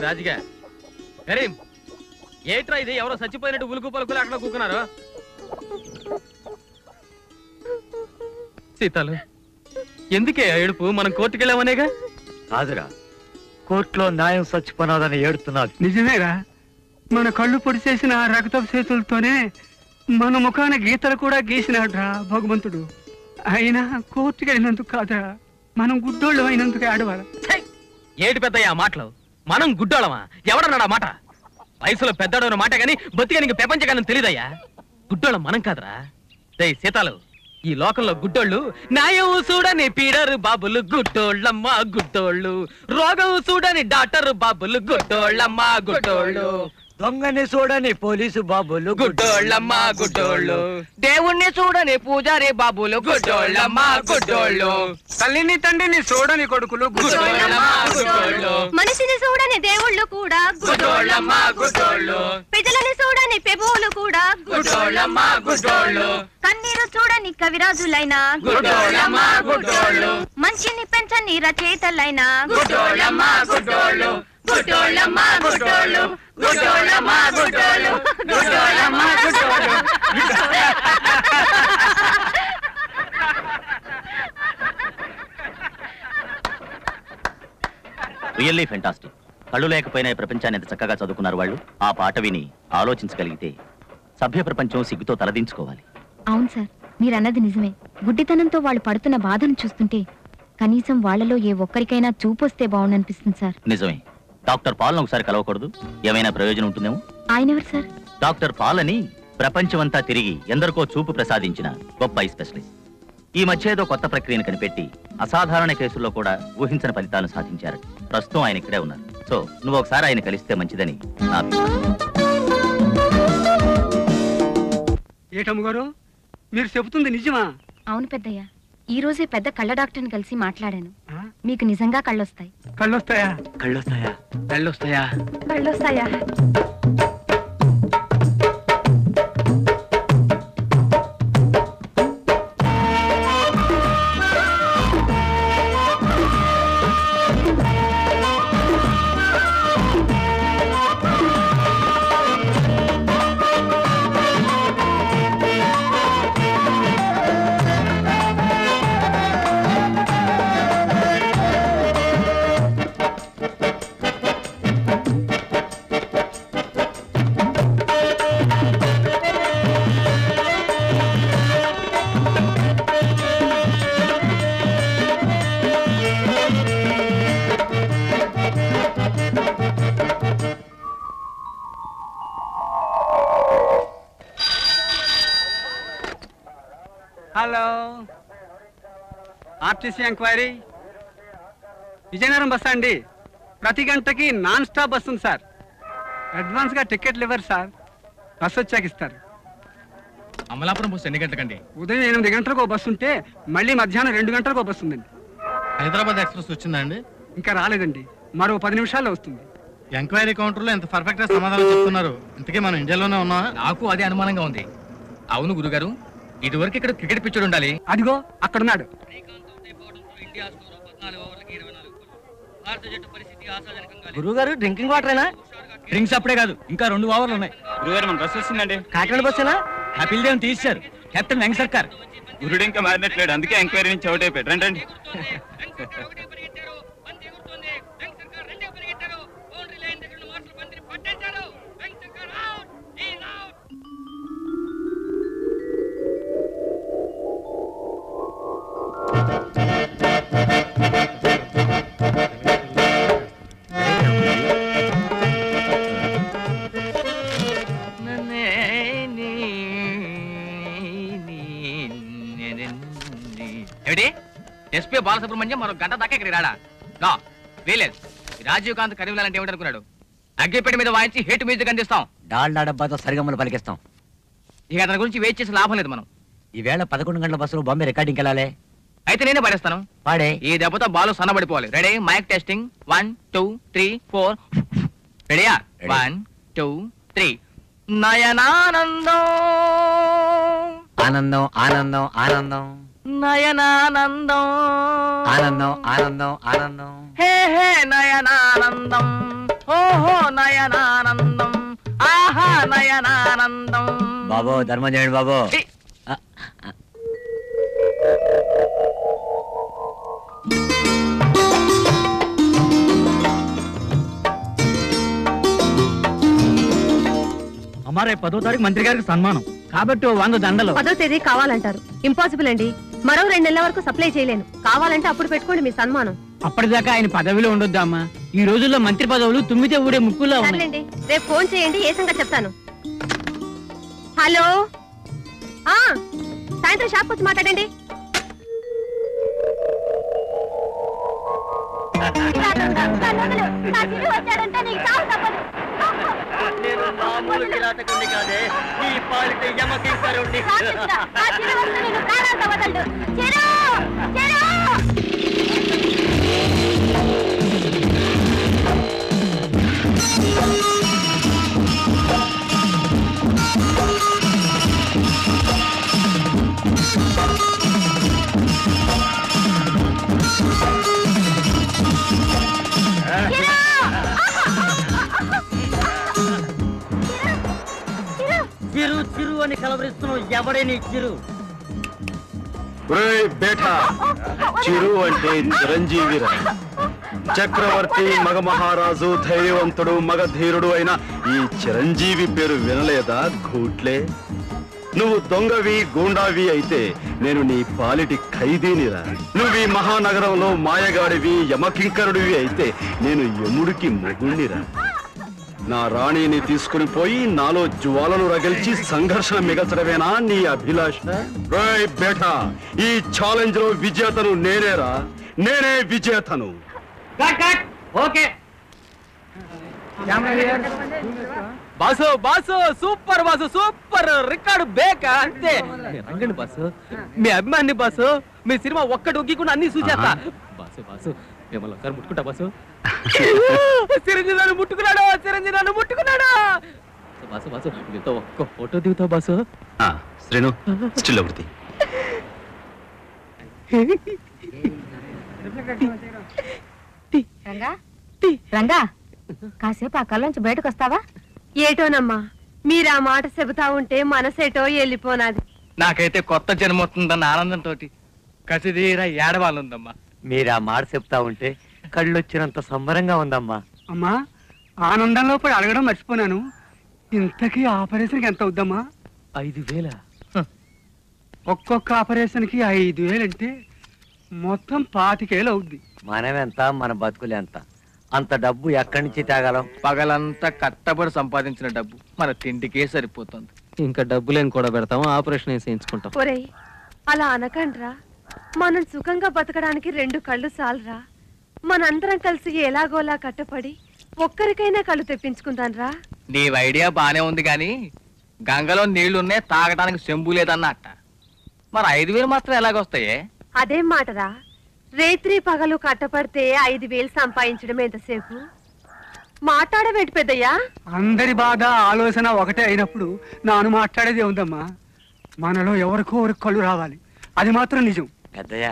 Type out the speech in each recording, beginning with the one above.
రాజుగా కరీం ఏట్రా ఇది? ఎవరో చచ్చిపోయినట్టు ఉలుకు పలుకులు అక్కడ కూకున్నారు. సీతాలు ఎందుకే ఏడుపు? మనం కోర్టుకెళ్ళామనేగా. కాదురా, కోర్టులో న్యాయం చచ్చిపోనాదని ఏడుతున్నారు. నిజమేరా, మన కళ్ళు పొడిచేసిన రక్తపు చేతులతోనే మన ముఖాన గీతలు కూడా గీసినాడ్రా భగవంతుడు. అయినా కోర్టుకి వెళ్ళినందుకు కాదురా, మనం గుడ్డోళ్ళు అయినందుకు ఆడవాళ్ళ. ఏడు పెద్దయ్యా మాటలు? మనం గుడ్డోళమా? ఎవడన్నాడా మాట? వయసులో పెద్దోడన్న మాట గాని బతికానికి ప్రపంచగానం తెలియదయ్యా. గుడ్డోళ్ళం మనం కాదురా. సీతాలు, ఈ లోకంలో గుడ్డోళ్ళు న్యాయం చూడని పీడరు బాబులు గుడ్డోళ్ళమ్మ గుడ్డోళ్ళు, రోగం చూడని డాక్టర్ బాబులు గుడ్డోళ్ళమ్మ గుడ్డోళ్ళు, దొంగని చూడని పోలీసు బాబులు గుడ్డోళ్ళమ్మ గుడ్డోళ్ళు, దేవుణ్ణి చూడని పూజారి బాబులు గుడ్డోళ్ళమ్మ గుడ్డోళ్ళు, తల్లిని తండ్రిని చూడని కొడుకులు గుడ్డోళ్ళమ్మ గుడ్డోళ్ళు, మనిషిని చూడని దేవుళ్ళు కూడా గుడ్డోళ్ళమ్మ గుడ్డోళ్ళు, ప్రజలని చూడని పెబోలు కూడా గుడ్డోళ్ళమ్మ గుడ్డోళ్ళు, కన్నీరు చూడని కవిరాజులైనా గుడ్డోళ్ళమ్మ గుడ్డోళ్ళు, మంచిని పెంచని రచయితలైనా గుడ్డోళ్ళమ్మ గుడ్డోళ్ళు, గుడ్డోళ్ళమ్మ గుడ్డోళ్ళు, గుడ్డోళ్ళమ్మ గుడ్డోళ్ళు, గుడ్డోళ్ళమ్మ గుడ్డోళ్ళు. Really fantastic. కళ్ళు లేకపోయినా ఈ ప్రపంచాన్ని ఎంత చక్కగా చదువుకున్నారు వాళ్ళు. ఆ పాట విని ఆలోచించగలిగితే సభ్య ప్రపంచం సిగ్గుతో తలదించుకోవాలి. అవును సార్, మీరన్నది నిజమే. గుడ్డితనంతో వాళ్ళు పడుతున్న బాధను చూస్తుంటే కనీసం వాళ్లలో ఏ ఒక్కరికైనా చూపొస్తే బాగుండనిపిస్తుంది సార్. నిజమే. డాక్టర్ పాల్ను ఒకసారి కలవకూడదు? ఏమైనా ప్రయోజనం ఉంటుందేమో. ఆయనెవరు సార్? డాక్టర్ పాల్ అని ప్రపంచమంతా తిరిగి ఎందరికో చూపు ప్రసాదించిన గొప్ప ఐ స్పెషలిస్ట్. ఈ మధ్య ఏదో కొత్త ప్రక్రియను కనిపెట్టి అసాధారణ కేసుల్లో కూడా ఊహించని ఫలితాలను సాధించారు. ప్రస్తుతం ఆయన ఇక్కడే ఉన్నారు. సో నువ్వు ఒకసారి ఆయన కలిస్తే మంచిదని నా అభిప్రాయం. ఏటమ్మ గారు, మీరు చెబుతుంది నిజమా? అవును పెద్దయ్య, ఈ రోజే పెద్ద కళ్ళ డాక్టర్ని కలిసి మాట్లాడాను. మీకు నిజంగా కళ్ళొస్తాయి. కళ్ళొస్తాయా? కళ్ళొస్తాయా? కళ్ళొస్తాయా? కళ్ళొస్తాయా? Hello, RTC enquiry. విజయనగరం బస్సా అండి? ప్రతి గంటకి నాన్ స్టాప్ బస్సు ఉంది సార్. అడ్వాన్స్గా టికెట్లు ఇవ్వరు సార్, బస్సు వచ్చాక ఇస్తారు. అమలాపురం బస్సు ఎన్ని గంటలకండి? ఉదయం 8 గంటలకు ఒక బస్సు ఉంటే మళ్ళీ మధ్యాహ్నం 2 గంటలకు ఒక బస్సు ఉందండి. హైదరాబాద్ ఎక్స్ప్రెస్ వచ్చిందండి? ఇంకా రాలేదండి, మరో 10 నిమిషాల్లో వస్తుంది. ఎంక్వైరీ కౌంటర్ లో ఎంత పర్ఫెక్ట్ గా సమాధానం చెప్తున్నారు. ఇంతకీ మనం ఇండియాలోనే ఉన్నా? నాకు అదే అనుమానంగా ఉంది. అవును గురుగారు, ఇదివరకు ఇక్కడ క్రికెట్ పిచ్చర్ ఉండాలి. అదిగో అక్కడున్నాడు. గురుగారు డ్రింకింగ్ వాటరేనా? డ్రింక్స్ అప్పుడే కాదు, ఇంకా 2 ఓవర్లు ఉన్నాయి. గురుగారు మన బస్సు వస్తుందండి. కాకినాడ బస్సేనా? హ్యాపీ డే తీశారు కెప్టెన్ వెంకట సర్కార్. గురుడు ఇంకా మారినట్లేడు, అందుకే ఎంక్వైరీ నుంచి అవుట్ అయిపోయాడు. రండి. ఎస్పీ బాలసుబ్రహ్మణ్యం మరో గంట దాకా ఇక్కడికి రాడా? వేలేదు. రాజీవ్ కాంత్ కరీంలాంటి ఏమిటనుకున్నాడు? అగ్గిపెట్టి మీద వాయించి హేట్ మ్యూజిక్ అందిస్తాం. డాల్డా డబ్బాతో సరిగమ్మలు పలికిస్తాం. ఇక అతని గురించి వెయిట్ చేసి లాభం లేదు. మనం ఈవేళ 11 గంటల బస్సులో బాంబే రికార్డింగ్కి వెళ్ళాలి. అయితే నేనే పడేస్తాను. పాడే. ఈ దెబ్బతో బాలు సన్నబడిపోవాలి. రెడీ? Mic testing. 1 2 3 4. రెడీయా? 1 2 3. నయనానందం ఆనందం ఆనందం ఆనందం నయనానందం ఆనందం ఆనందం ఆనందం హే హే నయనానందం బాబు ధర్మం చేయండి బాబు. అమ్మారే 10వ తారీఖు మంత్రి గారికి సన్మానం కాబట్టి 100 దండలు. 10వ తేదీ కావాలంటారు. ఇంపాసిబుల్ అండి. మరో 2 నెలల వరకు సప్లై చేయలేను. కావాలంటే అప్పుడు పెట్టుకోండి మీ సన్మానం. అప్పటిదాకా ఆయన పదవిలో ఉండొద్దమ్మా. ఈ రోజుల్లో మంత్రి పదవులు తుమ్మితే ఊడే ముక్కుల్లో ఉన్నాయి. సర్లేండి, రేపు ఫోన్ చేయండి, ఏ సంగతి చెప్తాను. హలో, సాయంత్రం షాప్కి వచ్చి మాట్లాడండి. నేను మామూలు కిరాతకుడిని కాదే, ఈ పాలిట యమకింకరుణ్ణి. చిరు చిరు అని కలవరిస్తున్నావు, ఎవడే నీ చిరు? బేటా, చిరు అంటే చిరంజీవిరా. చక్రవర్తి, మగ మహారాజు, ధైర్యవంతుడు, మగ ధీరుడు అయిన ఈ చిరంజీవి పేరు వినలేదా ఘూట్లే? నువ్వు దొంగవి, గూండావి అయితే నేను నీ పాలిటి ఖైదీనిరా. నువ్వు ఈ మహానగరంలో మాయగాడివి, యమకింకరుడివి అయితే నేను యముడికి మొగుణ్ణిరా. నా రాణిని తీసుకుని పోయి నాలో జ్వాలను రగిల్చి సంఘర్షణ మిగల్చడమేనా నీ అభిలాష? రేయ్ బేటా, ఈ ఛాలెంజ్ లో విజేతను నేనేరా, నేనే విజేతను. Okay boss boss super boss super record బేక అంతే. రంగండి బాసు, మీ అభిమాని బాసు, మీ సినిమా ఒక్కటి ఒక్కకుండా అన్ని చూసేస్తా. బాసు బాసు మిమ్మల్ని ఒకసారి ముట్టుకుంటా బాసు. చిరంజీవి నన్ను ముట్టుకున్నాడు, చిరంజీవి నన్ను ముట్టుకున్నాడు. బాసు బాసు మీతో ఒక్క ఫోటో దిగుతావు బాసు. శ్రీను స్టిల్ ఒకటి. రంగా రంగా, కాసేపు ఆ కళ్ళలోంచి బయటకు వస్తావా? ఏటోనమ్మా, మీరు ఆ మాట చెబుతా ఉంటే మనసేటో వెళ్ళిపోనాది. నాకైతే కొత్త జన్మ వస్తుందన్న ఆనందంతో కసిదీరా ఏడవాళ్ళుందమ్మా. మీరు ఆ మాట చెప్తా ఉంటే కళ్ళొచ్చినంత సంబరంగా ఉందమ్మా. అమ్మా, ఆనందంలో పడి అడగడం మర్చిపోయాను. ఇంతకీ ఆపరేషన్కి ఎంత అవుద్దమ్మా? 5,000. ఒక్కొక్క ఆపరేషన్కి 5,000 అంటే మొత్తం 25,000 అవుద్ది. మనమెంత, మన బతుకులెంత? అంత డబ్బు ఎక్కడి నుంచి తేగలం? పగలంతా కట్టబడి సంపాదించిన డబ్బు మన తిండికే సరిపోతుంది. ఇంకా డబ్బులేని కూడా పెడతాము, ఆపరేషన్ చేయించుకుంటాం. ఒరేయ్, అలా అనకండ్రా. మనం సుఖంగా బతకడానికి 2 కళ్ళు చాలరా. మనందరం కలిసి ఎలాగోలా కట్టపడి ఒక్కరికైనా కళ్ళు తెప్పించుకుందాన్రా. నీ ఐడియా బానే ఉంది గాని గంగలో నీళ్లున్నాయి, తాగడానికి చెంబు లేదన్నట్ట. మరి 5,000 మాత్రం ఎలాగొస్తాయే? అదేం మాటరా, రేత్రి పగలు కట్టపడితే 5,000 సంపాదించడం ఎంతసేపు? మాట్లాడవేంటి పెద్దయ్యా? అందరి బాధ ఆలోచన ఒకటే అయినప్పుడు నాను మాట్లాడేది ఉందమ్మా. మనలో ఎవరికో ఎవరికి కళ్ళు రావాలి, అది మాత్రం నిజం. పెద్దయ్యా,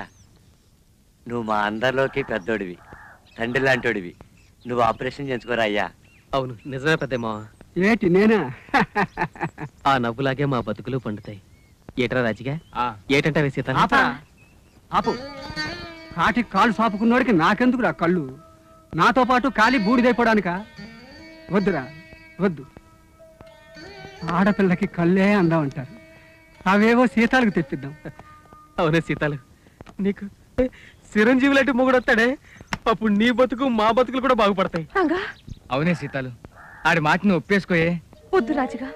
నువ్వు మా అందరిలోకి పెద్దోడివి, తండ్రి లాంటోడివి. నువ్వు ఆపరేషన్ చేయించుకోరా అయ్యా. అవును నిజమే పెద్దమ్మా. ఏటి నేనా? ఆ నవ్వులాగే మా బతుకులు పండుతాయి. ఏట్రా రాజిగా, ఏటంటే సీత? ఆపు. కాటికి కాళ్ళు సాపుకున్నోడికి నాకెందుకు రా కళ్ళు? నాతో పాటు కాలి బూడిదైపోవడానికా? వద్దురా, వద్దు. ఆడపిల్లకి కళ్ళే అందామంటారు, అవేవో సీతాలకు తెప్పిద్దాం. అవునే సీతాలు, నీకు చిరంజీవి లాంటి మొగుడు వస్తాడే, అప్పుడు నీ బతుకు మా బతుకులు కూడా బాగుపడతాయి. అవునే సీతాలు, ఆడి మాటను ఒప్పేసుకోయే. వద్దు రాజుగా,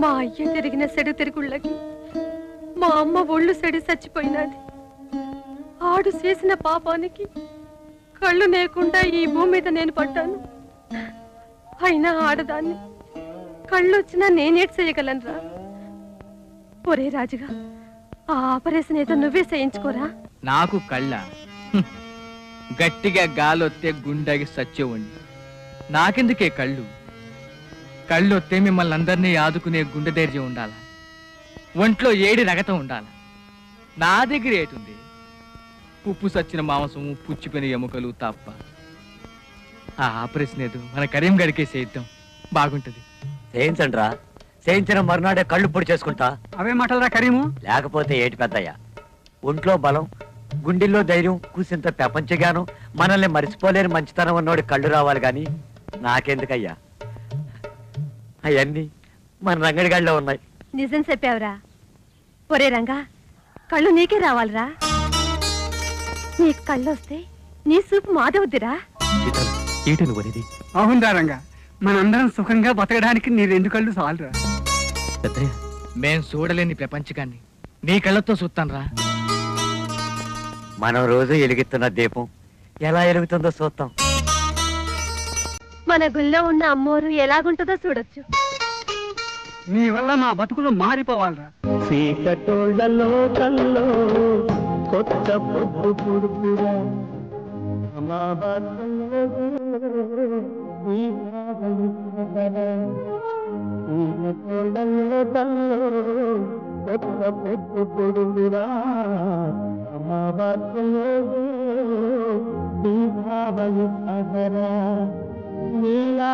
మా అయ్య తిరిగిన సెడు తిరుగుళ్ళకి మా అమ్మ ఒళ్ళు సెడి చచ్చిపోయినది. ఆడు చేసిన పాపానికి కళ్ళు లేకుండా ఈ భూమి మీద నేను పడ్డాను. అయినా ఆడదాన్ని, కళ్ళు వచ్చినా నేనేటి చేయగలనురా. ఒరే రాజుగా, ఆ ఆపరేషన్ ఏదో నువ్వే చేయించుకోరా. నాకు కళ్ళ గట్టిగా గాలొత్తే గుండెకి సచ్చేవండి. నాకెందుకే కళ్ళు? కళ్ళొత్తే మిమ్మల్ని అందరినీ ఆదుకునే గుండె ధైర్యం ఉండాలా, ఒంట్లో ఏడి రగతం ఉండాలా. నా దగ్గర ఏటుంది? ఉప్పు సచ్చిన మాంసము, పుచ్చిపోయిన ఎముకలు తప్ప. ఆ ఆపరేషన్ ఏదో మన కరీం గడికే చేద్దాం, బాగుంటది. చేయించండి రా, చేయించిన మరునాడే కళ్ళు పొడి చేసుకుంటా. అవే మాటలరా కరీము. లేకపోతే ఏటి పెద్దయ్య, ఒంట్లో బలం, గుండెల్లో ధైర్యం, కూసింత ప్రపంచ జ్ఞానం, మనల్ని మర్చిపోలేని మంచితనం ఉన్నోడి కళ్ళు రావాలి గాని నాకెందుకయ్యా? అవన్నీ మన రంగడిగాడిలో ఉన్నాయి. నిజం చెప్పావురా. ఒరే రంగా, కళ్ళు నీకే రావాలిరా. నీ కళ్ళు వస్తే నీ సూపు మాదవుద్దిరా. అవునరా రంగా, మనందరం సుఖంగా బతకడానికి నీ 2 కళ్ళు చాలురా. మేం చూడలేని ప్రపంచకాన్ని నీ కళ్ళతో చూస్తాను రా. మనం రోజు ఎలుగుతున్న దీపం ఎలా ఎలుగుతుందో చూద్దాం. మన గుళ్ళో ఉన్న అమ్మోరు ఎలాగుంటుందో చూడొచ్చు. నీ వల్ల మా బతుకులు మారిపోవాలరా. చీకటోళ్ళలో కల్లో కొత్త పొద్దు పుడుపురా మా బాధల్లో చీకటోళ్ళలో కల్లో కొత్త పొద్దు పుడుపురా మా బాధల్లో ఈ భావలు అహరా నీలా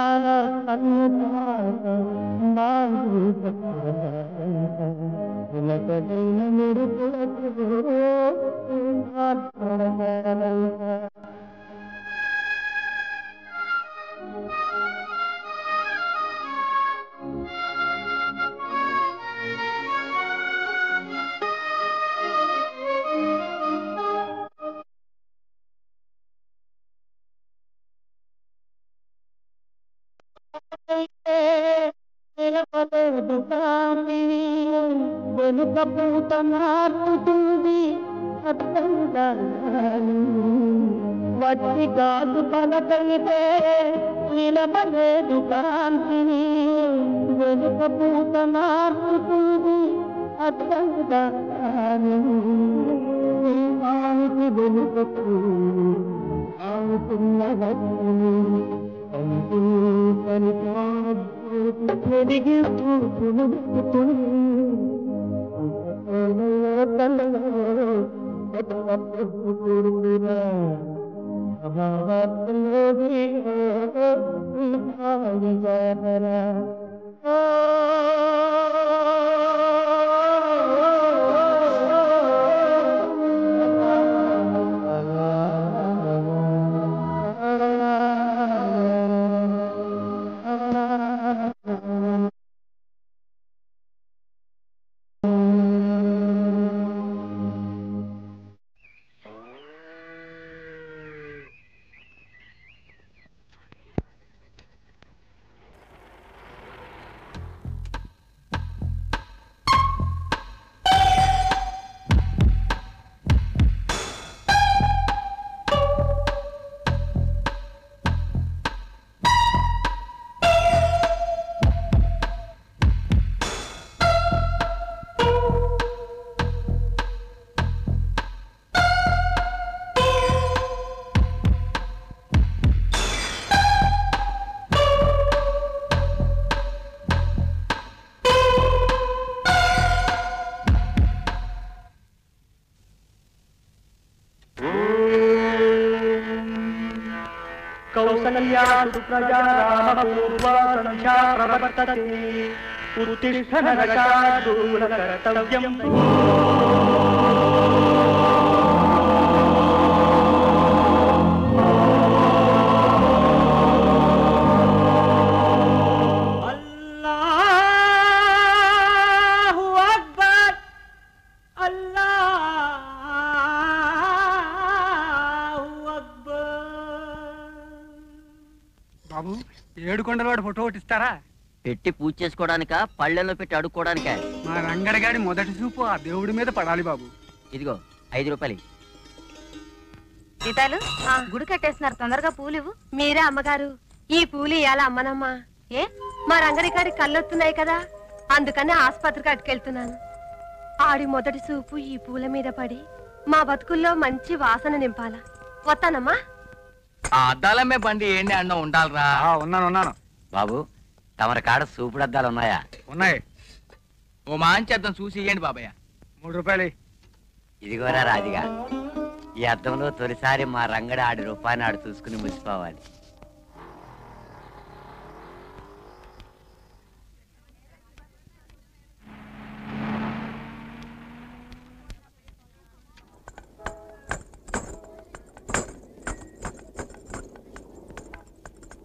వెనుక పూత నాటుతుంది వట్టి కాదు పలకైతే వినపలేదు కాంతిని వెనుక పూత నాటుతుంది అర్థంగా వెనుకకు ఆవుతున్న కౌసల్యాసు ప్రజా రామపూర్వా సంధ్యా ప్రవర్తతే ఉత్తిష్ఠ నరకార్దూల కర్తవ్యం అల్లాహు అక్బర్ బాబు, 7 కొండలవాడు ఫోటో ఒకటి ఇస్తారా? పెట్టి పూజ చేసుకోవడానికా, పళ్ళెల్లో పెట్టి అడుక్కోవడానికా? మా రంగడగాడి మొదటి చూపు ఆ దేవుడి మీద పడాలి బాబు. ఇదిగో 5 రూపాయలు. సీతాలు గుడి కట్టేస్తున్నారు, తొందరగా పూలు ఇవ్వు. మీరే అమ్మగారు, ఈ పూలు ఇవాళ అమ్మనమ్మా. ఏ మా రంగడికాడి కళ్ళొస్తున్నాయి కదా, అందుకని ఆసుపత్రికి అటుకెళ్తున్నాను. ఆడి మొదటి చూపు ఈ పూల మీద పడి మా బతుకుల్లో మంచి వాసన నింపాల. వస్తానమ్మా. అద్దాలమ్మే బండి ఏంటి అన్న ఉండాలరా? ఉన్నాను. బాబు, తమరి కాడ సూపుడు అద్దాలు ఉన్నాయా? ఉన్నాయి. ఓ మంచి అద్దం చూసి ఇయ్యండి బాబయ్య. 3 రూపాయలు. ఇదిగోరా రాజుగా, ఈ అద్దంలో తొలిసారి మా రంగడి ఆడి రూపాయని ఆడు చూసుకుని మురిసిపోవాలి.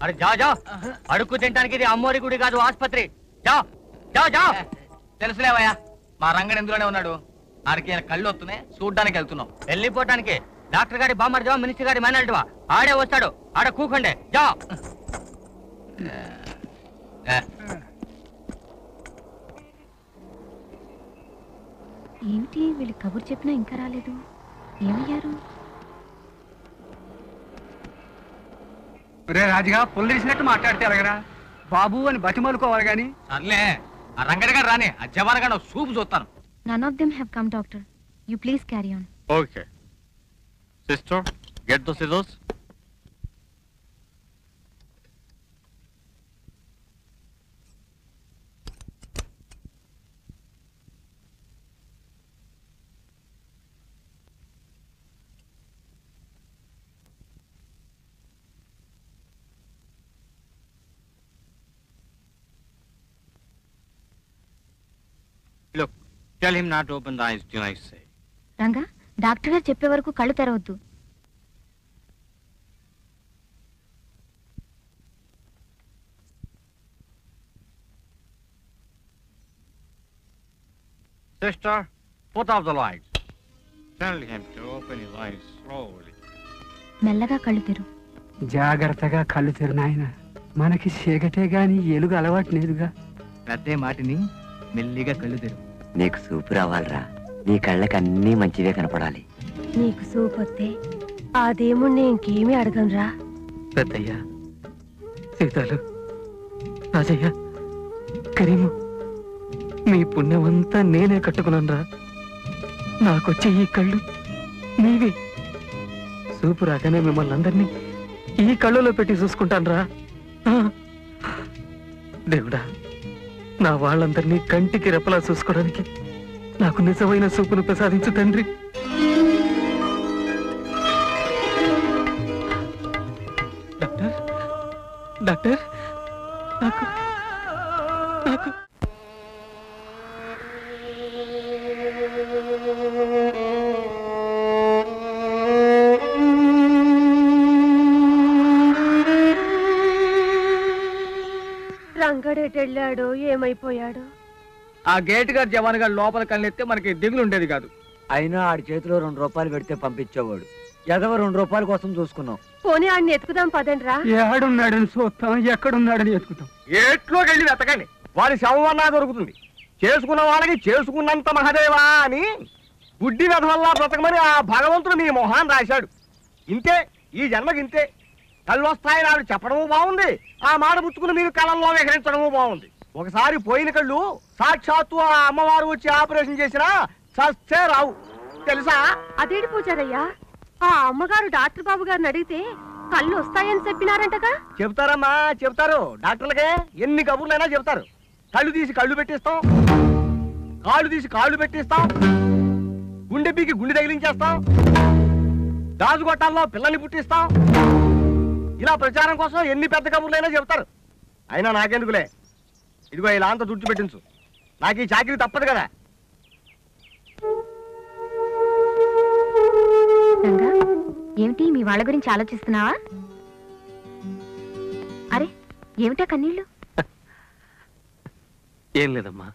అరే జా జా, అడుక్కు తినడానికి ఇది అమ్మోరి గుడి కాదు, ఆసుపత్రి. జా జా జా. తెలుసులేవయ్యా, మా రంగడు ఎందులోనే ఉన్నాడు. ఆడికి కళ్ళు వస్తున్నాయి, చూడ్డానికి వెళ్తున్నాం. వెళ్ళిపోవటానికి డాక్టర్ గారి బామ్మర్దివా, మినిస్టర్ గారి మేనల్టివా? ఆడే వస్తాడు, ఆడ కూకండే. జా. ఏమిటి వీళ్ళు కబురు చెప్పినా ఇంకా రాలేదు? ఏమయ్యారు? రే రాజుగా పుల్లరిసినట్టు మాట్లాడితే ఎలాగరా బాబు అని బతిమలుకోవాలి గాని. సర్లే, ఆ రంగడి గారు రాని, ఆ జవాన్ గారు సూపు చూస్తాను. None of them have come, doctor. You please carry on. Okay. Sister, get the scissors. Look, tell him not to open the eyes till I say. Ranga, doctor గారు చెప్పే వరకు కళ్ళు తెరవద్దు. Sister, put off the lights. Tell him to open his eyes slowly. మెల్లగా కళ్ళు తెరు. జాగ్రత్తగా కళ్ళు తెరు నాయన. మనకి చీకటే గాని ఎలుగు అలవాటు లేదుగా. పెద్దే మాటిని మెల్లిగా కళ్ళు తెరు. నీకు సూపు రావాలరా, నీ కళ్ళకి అన్నీ మంచివే కనపడాలి. నీకు సూపొత్తే ఆ దేవుణ్ణి ఇంకేమీ అడగనురా. పెద్దయ్య, సీతాలు, రాజయ్య, కరీము, మీ పుణ్యమంతా నేనే కట్టుకున్నానురా. నాకొచ్చే ఈ కళ్ళు నీవి. సూపు రాగానే మిమ్మల్ని అందరినీ ఈ కళ్ళలో పెట్టి చూసుకుంటానురా. దేవుడా, నా వాళ్ళందరినీ కంటికి రెప్పలా చూసుకోవడానికి నాకు నిజమైన సూపును ప్రసాదించు తండ్రి. డాక్టర్, డాక్టర్, నాకు నాకు రంగడెటెళ్ళాడో ఏమైపోయాడో. ఆ గేట్ గారు జవాన్ గారు లోపల కళ్ళెత్తే మనకి దిగులు ఉండేది కాదు. అయినా ఆడి చేతిలో 2 రూపాయలు పెడితే పంపించేవాడు. ఎదవ 2 రూపాయల కోసం చూసుకున్నాం. పోనీ ఆడిని ఎత్తుకుదాం పదండ్రా. ఏడున్నాడని చూస్తాం, ఎక్కడున్నాడని ఎత్తుకుతాం. ఏట్లోకి వెళ్ళి వెతకండి, వారి శవమన్నా దొరుకుతుంది. చేసుకున్న వాళ్ళకి చేసుకున్నంత మహదేవా అని గుడ్డి వెధవల్లా బ్రతకమని ఆ భగవంతుడు మీ మొహాన్ని రాశాడు. ఇంతే, ఈ జన్మకి ఇంతే. కళ్ళు వస్తాయని ఆవిడ చెప్పడము బాగుంది, ఆ మాట పుచ్చుకుని మీరు కళల్లో విహరించడము బాగుంది. ఒకసారి పోయిన కళ్ళు సాక్షాత్తు ఆ అమ్మవారు వచ్చి ఆపరేషన్ చేసినా చస్తే రావు, తెలుసా? అదేంటి పూజారయ్యా, ఆ అమ్మగారు డాక్టర్ బాబు గారిని అడిగితే కళ్ళు వస్తాయని చెప్పినారంటగా. చెప్తారమ్మా, చెప్తారు. డాక్టర్లకే ఎన్ని కబుర్లైనా చెప్తారు. కళ్ళు తీసి కళ్ళు పెట్టిస్తాం, కాళ్ళు తీసి కాళ్ళు పెట్టిస్తాం, గుండె పీకి గుండె తగిలించేస్తాం, దాజుగొట్టాల్లో పిల్లల్ని పుట్టిస్తాం. ఇలా ప్రచారం కోసం ఎన్ని పెద్ద కబుర్లైనా చెప్తారు. అయినా నాకెందుకులే, ఇదిగో ఇలా అంతా తుడిచి పెట్టించు. నాకు ఈ చాకరీ తప్పదు కదా. రంగా, ఏమిటి మీ వాళ్ళ గురించి ఆలోచిస్తున్నావా? అరే, ఏమిటా కన్నీళ్ళు? ఏం లేదమ్మా.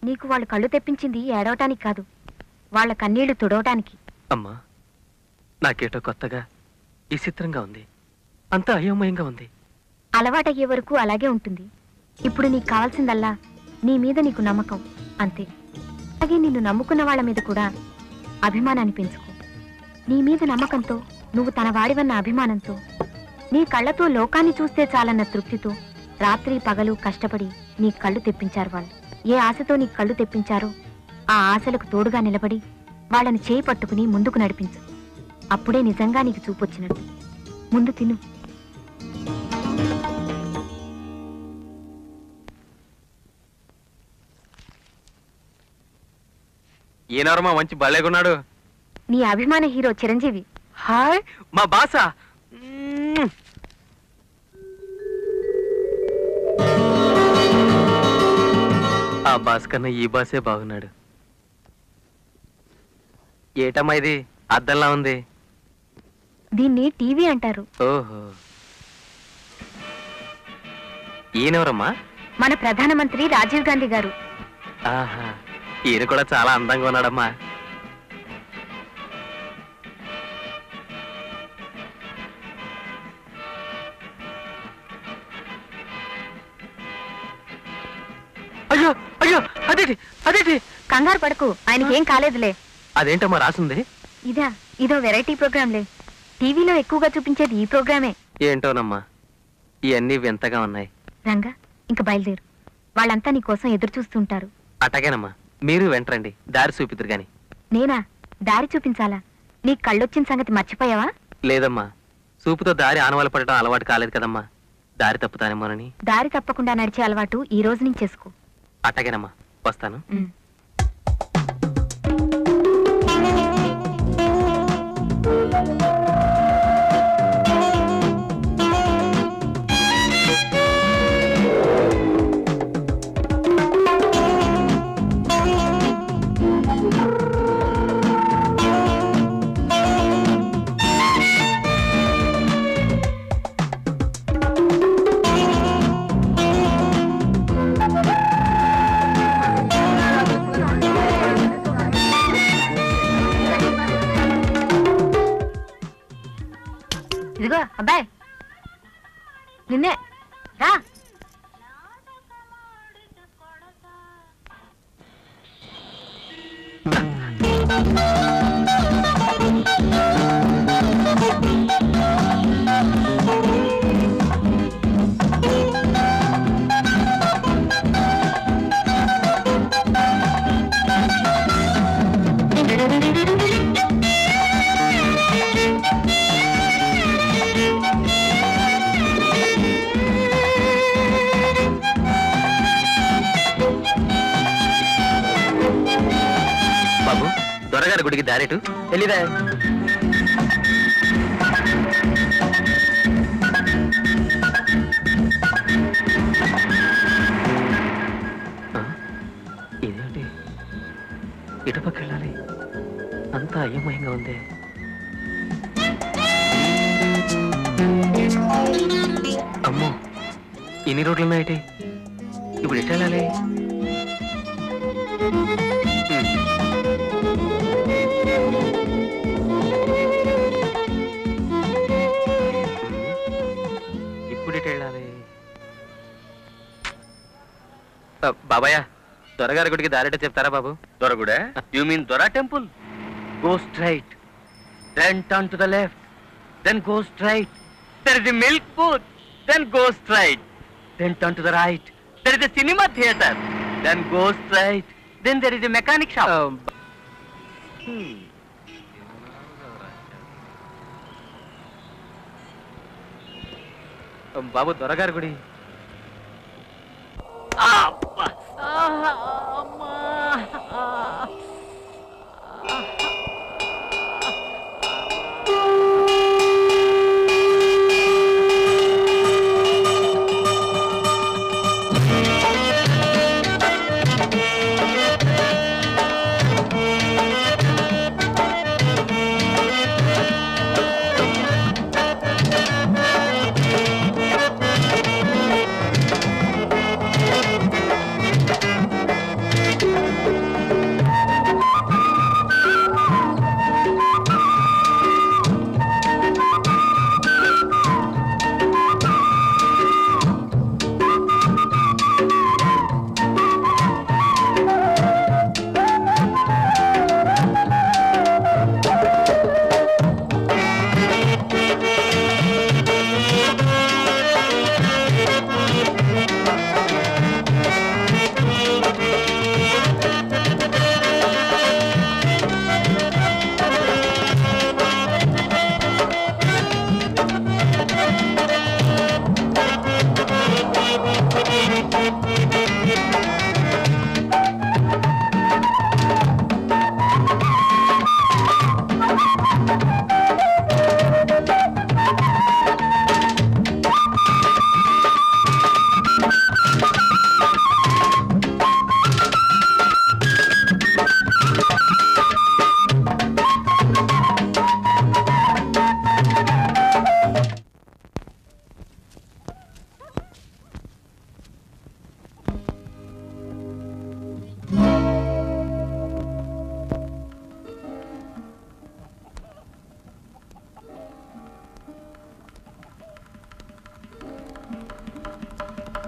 నీకు వాళ్ళు కళ్ళు తెప్పించింది ఏడవటానికి కాదు, వాళ్ళ కన్నీళ్లు తుడవటానికి. అమ్మా, నాకేటో కొత్తగా విచిత్రంగా ఉంది, అంతా అయోమయంగా ఉంది. అలవాటయ్యే వరకు అలాగే ఉంటుంది. ఇప్పుడు నీకు కావాల్సిందల్లా నీ మీద నీకు నమ్మకం, అంతే. అలాగే నిన్ను నమ్ముకున్న వాళ్ళ మీద కూడా అభిమానాన్ని పెంచుకో. నీ మీద నమ్మకంతో, నువ్వు తన వాడివన్న అభిమానంతో, నీ కళ్ళతో లోకాన్ని చూస్తే చాలన్న తృప్తితో రాత్రి పగలు కష్టపడి నీ కళ్ళు తెప్పించారు వాళ్ళు. ఏ ఆశతో నీ కళ్ళు తెప్పించారో ఆ ఆశలకు తోడుగా నిలబడి వాళ్ళని చేయి పట్టుకుని ముందుకు నడిపించు. అప్పుడే నిజంగా నీకు చూపొచ్చినట్టు. ముందు తిను. ఈనారమ్మా మంచి బలేగున్నాడు. నీ అభిమాన హీరో చిరంజీవి. హాయ్ మా బాసా. ఆ బాస్ కన్నా ఈ బాసే బాగున్నాడు. ఏటమ్మా ఇది అద్దంలా ఉంది? దీన్ని టీవీ అంటారు. ఓహో, ఈయనెవరమ్మా? మన ప్రధానమంత్రి రాజీవ్ గాంధీ గారు. ఆహా, ఈయన కూడా చాలా అందంగా ఉన్నాడమ్మా. అయ్యో అయ్యో, అదేంటి అదేంటి? కంగారు పడకు, ఆయనకి ఏం కాలేదులే. అదేంటమ్మా రాసింది? ఇదో వెరైటీ ప్రోగ్రాంలే. టీవీలో ఎక్కువగా చూపించేది ఈ ప్రోగ్రామే. ఏంటోనమ్మా, ఇవన్నీ వింతగా ఉన్నాయి. రంగా, ఇంక బయలుదేరు. వాళ్ళంతా నీ కోసం ఎదురు చూస్తుంటారు. అటగేనమ్మా, మీరు వెంటరండి, దారి చూపిద్దరు గాని. నేనా దారి చూపించాలా? నీ కళ్ళొచ్చిన సంగతి మర్చిపోయావా? లేదమ్మా, చూపుతో దారి ఆనవాలు పడటం అలవాటు కాలేదు కదమ్మా, దారి తప్పుతానేమోనని. దారి తప్పకుండా నడిచే అలవాటు ఈ రోజు నుంచి చేసుకో. అటగేనమ్మా, వస్తాను. ఇదిగో అబ్బాయి, నిన్నే రా. బాబు, దొరగారి గుడికి దారేటు తెలీదా? ఇదేంటి, ఇటుపక్క వెళ్ళాలి, అంతా అయోమయంగా ఉంది. అమ్మో, ఇన్ని రోడ్లు ఉన్నాయిటి, ఇప్పుడు ఎటు వెళ్ళాలి? ఇప్పుడు ఎటు వెళ్ళాలి? బాబాయ్, దొరగారి గుడికి దారేటో చెప్తారా బాబు? దొరగుడే? యు మీన్ దొరా temple? Go straight, then turn to the left, then go straight. There is a milk booth. Then go straight. Then turn to the right. There is a cinema theater. Then go straight. Then there is a mechanic shop. బాబు, దొరగారి గుడి.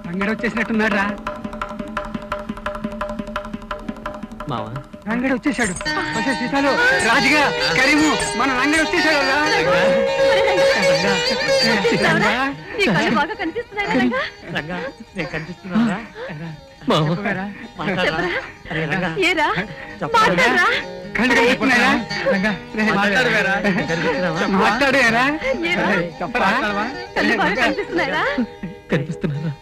రంగడు వచ్చేసినట్టున్నాడు రా. మావా రంగడు వచ్చేసాడు. వచ్చే సీతాలు రాజుగా కరీము మన రంగడు వచ్చేసాడు రా. నీ కళ్ళు బాగా కనిపిస్తున్నాయి రంగా. చెప్పరా? ఏరా? మాట్లాడరా? కళ్ళు కనిపిస్తున్నాయా? మాట్లాడేరా? ఏరా? చెప్పరా? కళ్ళు బాగా కనిపిస్తున్నాయరా? కనిపిస్తున్నారా?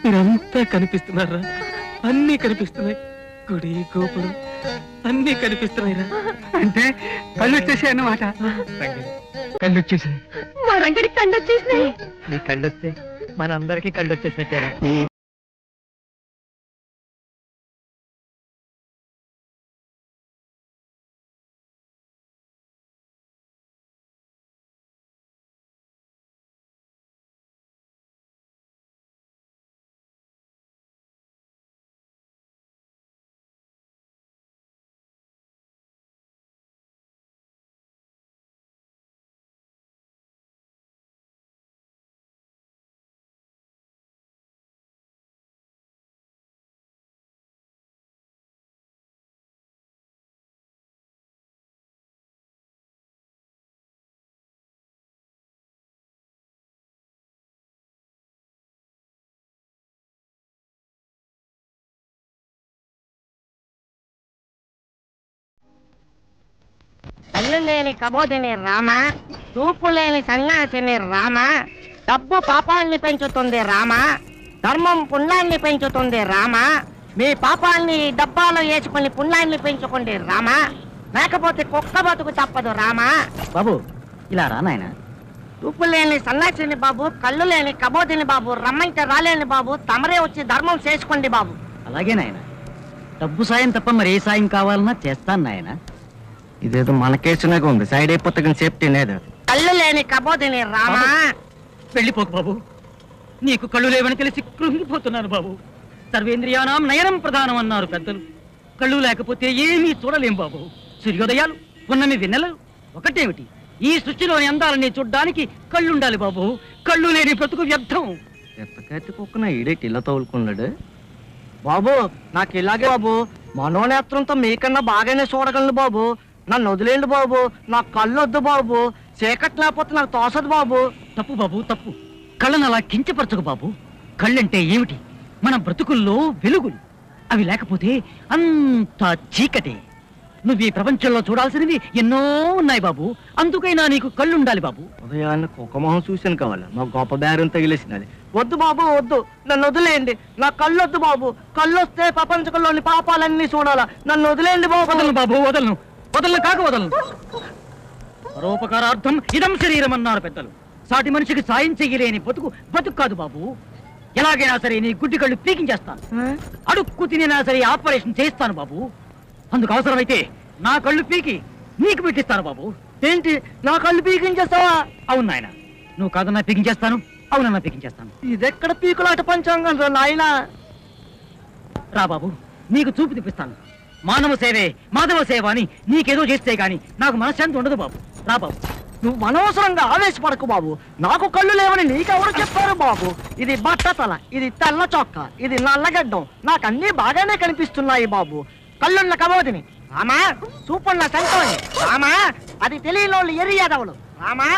మీరంతా కనిపిస్తున్నారా? అన్నీ కనిపిస్తున్నాయి. గుడి గోపురం అన్నీ కనిపిస్తున్నాయిరా. అంటే కళ్ళు వచ్చేసాయి అన్నమాట. కళ్ళు వచ్చేసాయి. మా రంగడికి కళ్ళు వచ్చేసినాయి. నీ కళ్ళు వస్తే మనందరికీ కళ్ళు వచ్చేసినట్టేరా. కళ్ళు లేని కబోదిని రామ, చూపు లేని సన్యాసిని రామ, డబ్బు పాపాల్ని పెంచుతుంది రామ, ధర్మం పుణ్యాన్ని పెంచుతుంది రామ, మీ పాపాల్ని డబ్బాలో వేసుకుని పుణ్యాన్ని పెంచుకోండి రామ, లేకపోతే కుక్క బతుకు తప్పదు రామ. బాబు ఇలా రా నాయన. చూపు లేని సన్యాసిని బాబు, కళ్ళు లేని కబోదిని బాబు, రమ్మంటే రాలేని బాబు, తమరే వచ్చి ధర్మం చేసుకోండి బాబు. అలాగే నాయన. డబ్బు సాయం తప్ప మరి ఏ సాయం కావాలన్నా చేస్తాను నాయన. ఇదేదో మన కేసులాగా ఉంది, సైడ్ అయిపోతే కానీ సేఫ్టీ లేదు. కళ్ళు లేని కబోదిని రామ. వెళ్ళిపోకు బాబు. నీకు కళ్ళు లేవని తెలిసి కృంగిపోతున్నాను బాబు. సర్వేంద్రియానాం నయనం ప్రధానం అన్నారు పెద్దలు. కళ్ళు లేకపోతే ఏమీ చూడలేం బాబు. సూర్యోదయాలు ఉన్నమి వెన్నెలలు ఒకటేమిటి? ఈ సృష్టిలోని అందాలని చూడ్డానికి కళ్ళుండాలి బాబు. కళ్ళు లేని బ్రతుకు వ్యర్థం. ఎత్తకైతే కుక్కన ఈడేటి ఇలా తోలుకున్నాడు. బాబు నాకు ఇలాగే బాబు, మనోనేత్రంతో మీకన్నా బాగానే చూడగలను బాబు. నన్ను వదిలేండి బాబు, నాకు కళ్ళు వద్దు బాబు. చీకటి లేకపోతే నాకు తోసదు బాబు. తప్పు బాబు తప్పు. కళ్ళను అలా కించపరచకు బాబు. కళ్ళంటే ఏమిటి? మన బ్రతుకుల్లో వెలుగులు. అవి లేకపోతే అంతా చీకటే. నువ్వు ఈ ప్రపంచంలో చూడాల్సినవి ఎన్నో ఉన్నాయి బాబు. అందుకైనా నీకు కళ్ళుండాలి బాబు. ఉదయాన్నే కుక్క మొహం చూసాను కావాలి, మా గొప్ప బేరం తగిలేసినది. వద్దు బాబు వద్దు, నన్ను వదిలేయండి. నాకు కళ్ళు వద్దు బాబు. కళ్ళు వస్తే ప్రపంచంలోని పాపాలన్నీ చూడాలా. నన్ను వదిలేయండి బాబు. వదలను బాబు వదలను. వదలను కాక వదలను. పరోపకారార్థం ఇదం శరీరం అన్నారు పెద్దలు. సాటి మనిషికి సాయం చెయ్యలేని బతుకు కాదు బాబు. ఎలాగైనా సరే నీ గుడ్డి కళ్ళు పీకించేస్తాను. అడుక్కు తినేనా సరే ఆపరేషన్ చేస్తాను బాబు. అందుకు అవసరమైతే నా కళ్ళు పీకి నీకు పెట్టిస్తాను బాబు. ఏంటి నా కళ్ళు పీకించేస్తావా? అవును నాయన. నువ్వు కాదన్నా పీకించేస్తాను, అవునన్నా పీకించేస్తాను. ఇదెక్కడ పీకులాట పంచాంగం రా నాయనా. రా బాబు, నీకు చూపు తిప్పిస్తాను. మానవ సేవే మాధవ సేవ అని నీకేదో చేస్తే గాని నాకు మనశ్శాంతి ఉండదు బాబు. రా బాబు. నువ్వు అనవసరంగా ఆవేశపడకు బాబు. నాకు కళ్ళు లేవని నీకెవరు చెప్పారు బాబు? ఇది బట్టతల, ఇది తెల్ల చొక్క, ఇది నల్లగడ్డం, నాకు అన్ని బాగానే కనిపిస్తున్నాయి బాబు. కళ్ళున్న కబోదిని రామా, చూపున్న సంతోషి రామా, అది తెలియనోళ్ళు ఎరియదవులు రామా.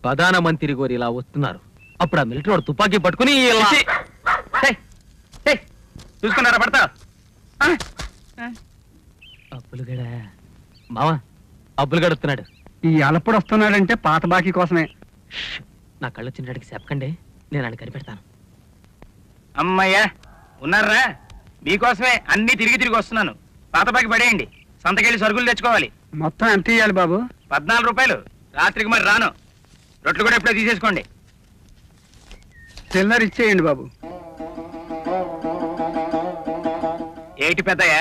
ప్రధానమంత్రి గోరి ఇలా వస్తున్నారు. అప్పుడు ఆ మిలిటరీ వాడు తుపాకీ పట్టుకుని ఇలా- చూసుకున్నారా పడతా? అబ్బులుగడ మావా, అబ్బులుగడ వస్తున్నాడు. ఈ అలప్పుడు వస్తున్నాడంటే పాత బాకీ కోసమే. నా కళ్ళు చిన్నటికి చెప్పకండి, నేను ఆయన కనిపెడతాను. అమ్మయ్యా ఉన్నారా? మీకోసమే అన్ని తిరిగి వస్తున్నాను. పాత బాకి పడేయండి. సంతకెళ్ళి సరుకులు తెచ్చుకోవాలి. మొత్తం ఎంత ఇయ్యాలి బాబు? 14 రూపాయలు. రాత్రికి మరి రాను. రొట్లు కూడా ఎప్పుడో తీసేసుకోండి. చిల్లర ఇచ్చేయండి బాబు. ఏటి పెద్దయ్య,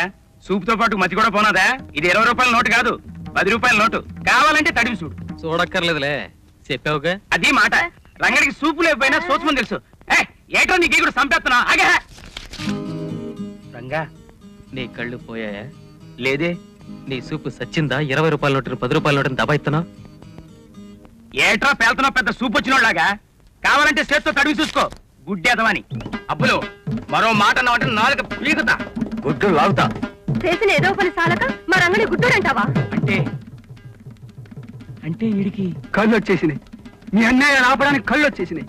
సూపుతో పాటు మతి కూడా పోనాదా? ఇది 20 రూపాయల నోటు కాదు, 10 రూపాయల నోటు. కావాలంటే తడివి చూడు. చూడక్కర్లేదులే, చెప్పావుగా. అది మాట. రంగడికి సూపు లేకపోయినా సూచమని తెలుసు. ఏటో నీకు కూడా సంపేస్తున్నా. ఆగా రంగా, నీ కళ్ళు పోయాయా? లేదే. నీ సూపు సచ్చిందా? 20 రూపాయల నోటుని 10 రూపాయల నోటుని దబాయిస్తున్నావు. ఏట్రా పేలుతున్నావు పెద్ద సూపు వచ్చినోళ్ళగా? కావాలంటే చేత్తో తడివి చూసుకో. గుడ్డేదమని అప్పులు మరో మాట అన్నావంటే నాలుగు పీకుతా. గుడ్డు లాగుతా. చేసిన ఏదో పని సాలక మా రంగని గుడ్డోడంటావా? అంటే అంటే వీడికి కళ్ళు వచ్చేసినాయి. మీ అన్నయ్య ఆపడానికి కళ్ళు వచ్చేసినాయి.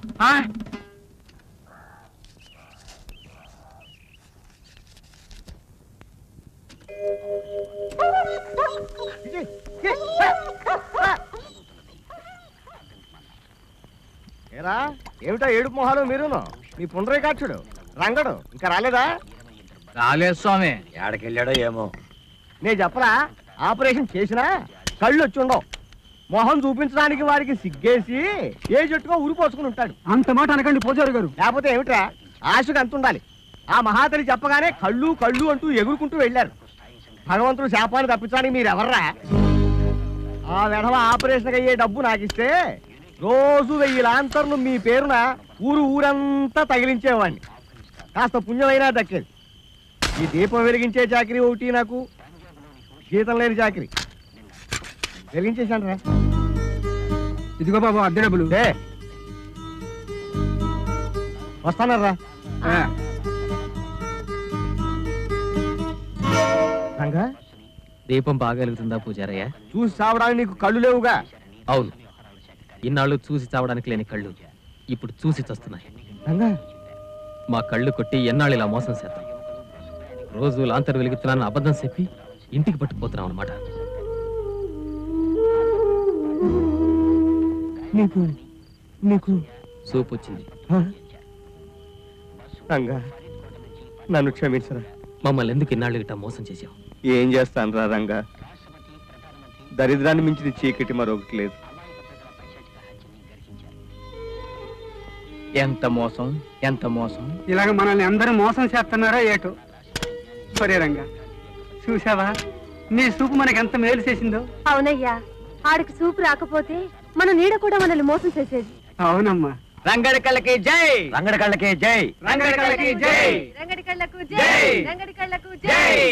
ఏరా ఏమిటా ఏడుపు మొహాలు మీరును? మీ పుండ్రీకాక్షుడు రంగడు ఇంకా రాలేదా? రాలేదు స్వామి. ఏడకెళ్ళాడో ఏమో. నేను చెప్పరా, ఆపరేషన్ చేసినా కళ్ళు వచ్చి ఉండవు. మొహం చూపించడానికి వారికి సిగ్గేసి ఏ చెట్టుకో ఊరిపోసుకుని ఉంటాడు. అంత మాట అనకండి పూజారి గారు. లేకపోతే ఏమిట్రా, ఆశకు అంత ఉండాలి. ఆ మహాతలి చెప్పగానే కళ్ళు కళ్ళు అంటూ ఎగురుకుంటూ వెళ్ళారు. భగవంతుడు శాపాన్ని తప్పించడానికి మీరెవర్రా? ఆ వెధవ ఆపరేషన్ అయ్యే డబ్బు నాకిస్తే రోజు 1000 లాంతర్లు మీ పేరున ఊరంతా తగిలించేవాడిని. కాస్త పుణ్యమైనా దక్కేది. ఈ దీపం వెలిగించే చాకరీ ఒకటి నాకు జీతం లేని చాకరీ. వెలిగించేశాను రా. ఇదిగో బాబు అద్దె డబ్బులు. వస్తానరా. రంగా, దీపం బాగా వెలుగుతుందా పూజారయ్య? చూసి చావడానికి నీకు కళ్ళు లేవుగా? అవును, ఇన్నాళ్ళు చూసి చావడానికి లేని కళ్ళు ఇప్పుడు చూసి చస్తున్నాయి. రంగా, మా కళ్ళు కొట్టి ఎన్నాళ్ళు ఇలా మోసం చేద్దాం. రోజు లాంతరు వెలుగుతున్నాను అబద్ధం చెప్పి ఇంటికి పట్టుకుపోతున్నాం అనమాట. నీకు నీకు సూప్ వచ్చింది. రంగా, నన్ను క్షమించరా. మమ్మల్ని ఎందుకు ఇన్నాళ్ళు ఇట్టా మోసం చేశావు? ఏం చేస్తాను రా రంగా, దరిద్రాన్ని మించిన చీకటి మరొకటి లేదు. ఎంత మోసం, ఎంత మోసం. ఇలాగ మనల్ని అందరూ మోసం చేస్తున్నారా ఏటో. సరే రంగా, చూసావా నీ సూపు మనకి ఎంత మేలు చేసిందో. అవునయ్యా, ఆడికి చూపు రాకపోతే మన నీడ కూడా మనల్ని మోసం చేసేది. అవునమ్మా. రంగడి కళ్ళకి జై. రంగడి కళ్ళకి జై. రంగడి కళ్ళకి జై. రంగడి కళ్ళకు జై. జై. రంగడి కళ్ళకు జై. జై.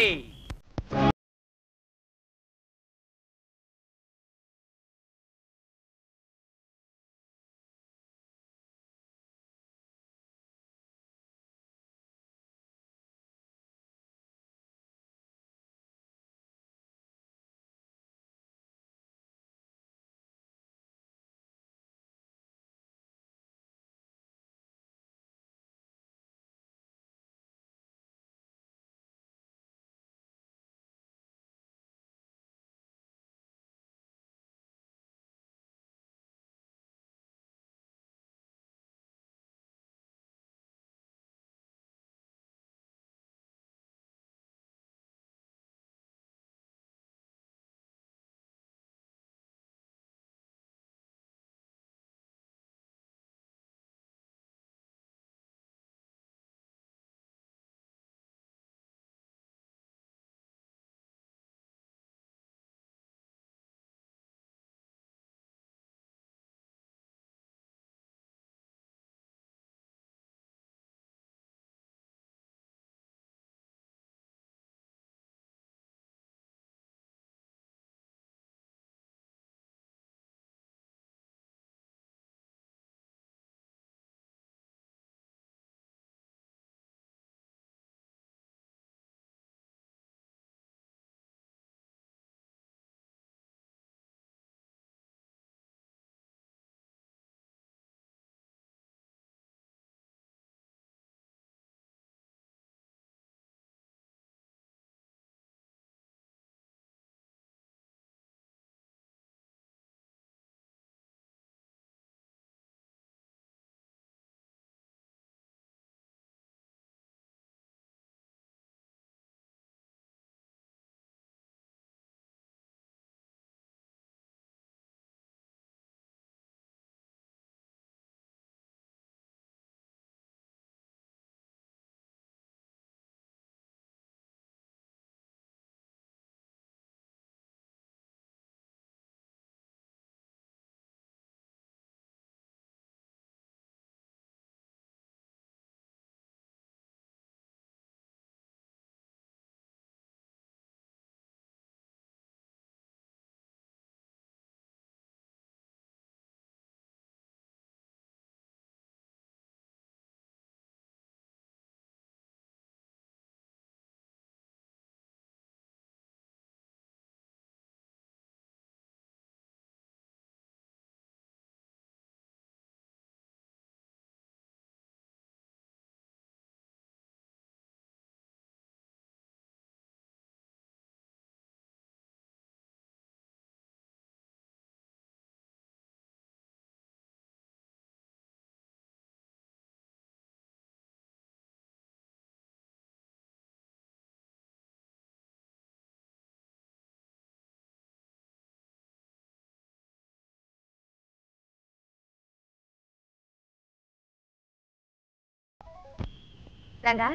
రంగా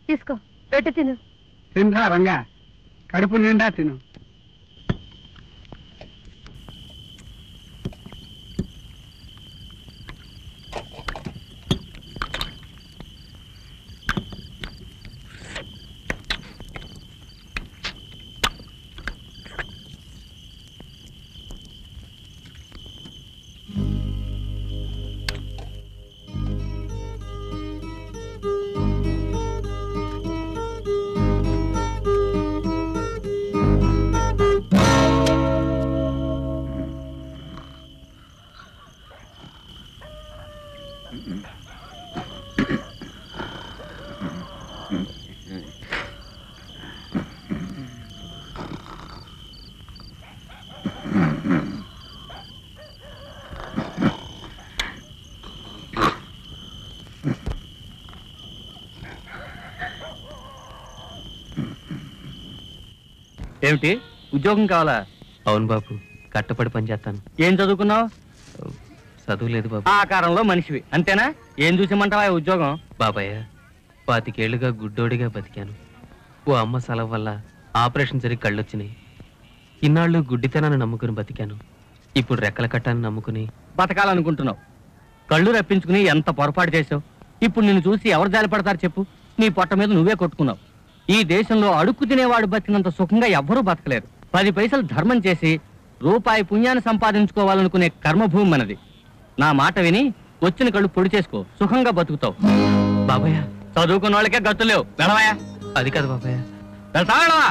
తీసుకో రొట్టె తిను. తిందా రంగా, కడుపు నిండా తిను. ఏమిటి ఉద్యోగం కావాలా? అవును బాబు, కట్టపడి పని చేస్తాను. ఏం చదువుకున్నావు? చదువు లేదు బాబు. ఆకారంలో మనిషివి అంతేనా? ఏం చూసిమంటావా ఉద్యోగం? బాబాయ్య, 25 ఏళ్లుగా గుడ్డోడిగా బతికాను. ఓ అమ్మ సెలవు వల్ల ఆపరేషన్ జరిగి కళ్ళొచ్చినాయి. ఇన్నాళ్ళు గుడ్డితనాన్ని నమ్ముకుని బతికాను. ఇప్పుడు రెక్కల కట్టాన్ని నమ్ముకుని బతకాలనుకుంటున్నావు. కళ్ళు రప్పించుకుని ఎంత పొరపాటు చేసావు. ఇప్పుడు నిన్ను చూసి ఎవరు జాలిపడతారు చెప్పు? నీ పొట్ట మీద నువ్వే కొట్టుకున్నావు. ఈ దేశంలో అడుక్కు తినేవాడు బతికినంత సుఖంగా ఎవ్వరూ బతకలేరు. 10 పైసలు ధర్మం చేసి రూపాయి పుణ్యాన్ని సంపాదించుకోవాలనుకునే కర్మభూమి మనది. నా మాట విని వచ్చిన కళ్ళు పొడి చేసుకో, సుఖంగా బతుకుతావు. బాబాయ్య, చదువుకున్న వాళ్ళకే గతులు లేవు. వెళ్ళవయా? అది కాదు బాబాయ్య. వెళ్తావా?